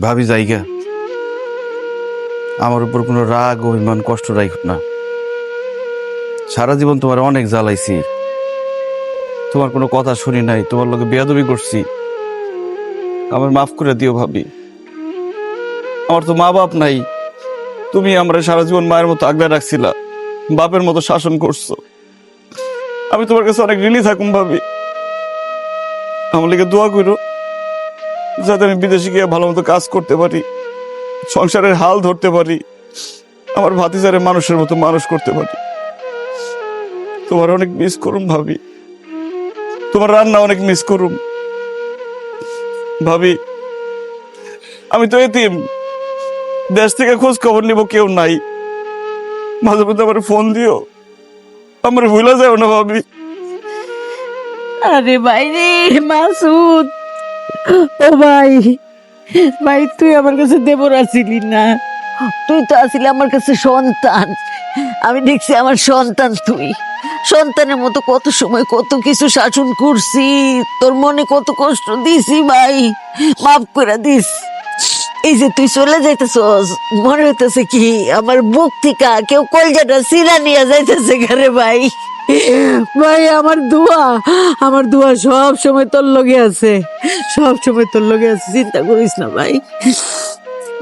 ভাবি জায়গা আমার উপর কোনো রাগ অভিমান কষ্ট রাখো না। সারা জীবন তোমার অনেক জ্বালাইছি, তোমার কোনো কথা শুনি নাই, তোমার লোকে বেয়াদবি করছি। আমার মাফ করে দিও ভাবি। আমার তো মা বাপ নাই, তুমি আমরা সারা জীবন মায়ের মতো আগলে রাখছিলা, বাপের মতো শাসন করছো। আমি তোমার কাছে অনেক ঋণী থাকুম ভাবি। আমার লিগে দোয়া করো যাতে আমি বিদেশে গিয়ে ভালো মতো কাজ করতে পারি, সংসারের হাল ধরতে পারি, আমার ভাতিজারে মানুষের মতো মানুষ করতে পারি। তোমার অনেক মিস করুম ভাবি, তোমার রান্না অনেক মিস করুম ভাবি। আমি তো এতিম, দেশ থেকে খোঁজ খবর নিব কেউ নাই। মাঝে মধ্যে আমার ফোন দিও, আমার ভুলা যাও না ভাবি। আরে ভাই রে মাসুদ, ও ভাই, ভাই তুই আমার কাছে দেবর আসিলি না, তুই তো আসিলি আমার কাছে সন্তান। আমি দেখছি আমার সন্তান তুই, সন্তানের মতো কত সময় কত কিছু শাসন করছি, তোর মনে কত কষ্ট দিছি ভাই, মাফ করে দিস। এই যে তুই চলে যাইতেছস, মনে হইতেছে কি আমার বুক থেকে কেউ কলজাটা সিরা নিয়ে যাইতেছে ঘরে ভাই। ভাই আমার দোয়া সব সময় তোর লগে আছে, সব সময় তোর লগে আছে, চিন্তা করিস না ভাই।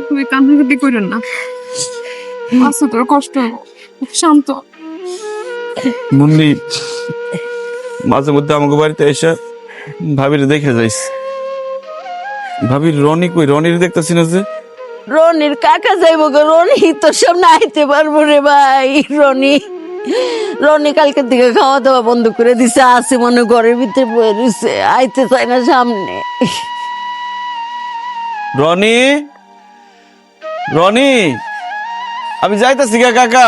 তুমি কান্নাকাটি করেন না, আচ্ছা তোর কষ্ট হবে। শান্ত মুন্নি মাঝে মধ্যে আমাকে বাড়িতে এসে ভাবির দেখে যাইস। ভাবির রনি কই? রনির দেখতেছি না যে। রনির কাকা যাইব গো, রনি তোর সামনে আইতে পারবো রে ভাই। রনি কালকের দিকে খাওয়া দাওয়া বন্ধ করে দিছে, আছে মনে ঘরের ভিতরে বয়ে রয়েছে, আইতে চায় না সামনে। রনি, রনি, আমি যাইতাছি গা কাকা,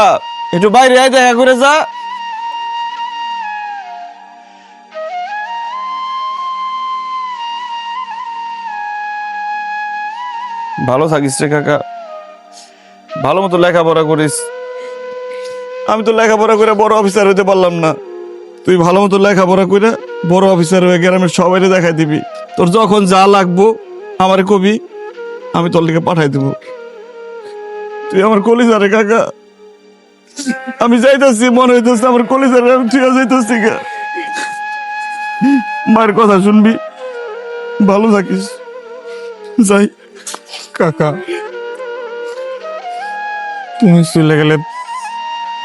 একটু বাইরে আয়, দেখা করে যা। ভালো থাকিস রে কাকা, ভালো মতো লেখাপড়া করিস। আমি তো লেখাপড়া করে বড় অফিসার হইতে পারলাম না, তুই ভালো মতো লেখাপড়া করে বড় অফিসার হয়ে গ্রামের সবাই দেখাই দিবি। তোর যখন যা লাগবো আমারে কবি, আমি তোর লিগে পাঠাই দিব। তুই আমার কলিজারে কাকা, আমি যাইতেছি, মনে হইতেছে আমার কলিজারে আমি ঠিক যাইতেছি গা। মায়ের কথা শুনবি, ভালো থাকিস, যাই। কাকা, তুমি চলে গেলে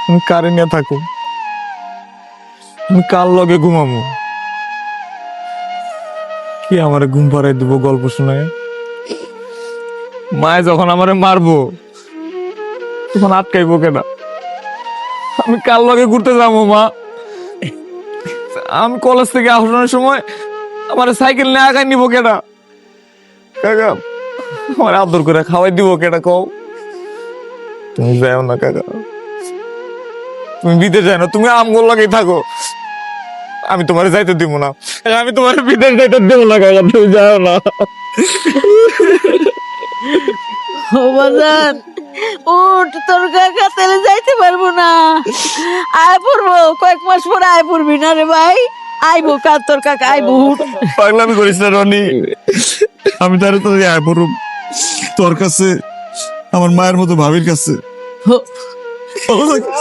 তুমি কারে নিয়ে থাকো? তুমি কার লগে ঘুমামো? কি আমারে ঘুম পাড়াই দিব গল্প শোনায়? মায়ে যখন আমারে মারবো তখন আটকাইবো কেনা? আমি কার লগে ঘুরতে যাবো মা? আমি কলেজ থেকে আসার সময় আমার সাইকেল নিয়ে আগায় নিবো কেনা? কাকা, আমার আদর করে খাওয়াই দিব কেনা কও? তুমি যাও না কাকা, তুমি বিদেশ যাই না, তুমি আমগোল লাগেই থাকো, আমি তোমার যাইতে দিব না, আমি তোমার বিদেশ যাইতে দেবো না কাকা, তুমি যাও না। ও বাজান, উঠ, তোর কাকা তাহলে যাইতে পারবো না, আয় পড়বো কয়েক মাস পরে, আয় পড়বি না রে ভাই, আইবো কার তোর কাকা, আইবো, উঠ। পাগলামি করিস না রনি, আমি তারে তো আয় পড়ুম তোর কাছে, আমার মায়ের মতো ভাবির কাছে। ভালো থাকিস।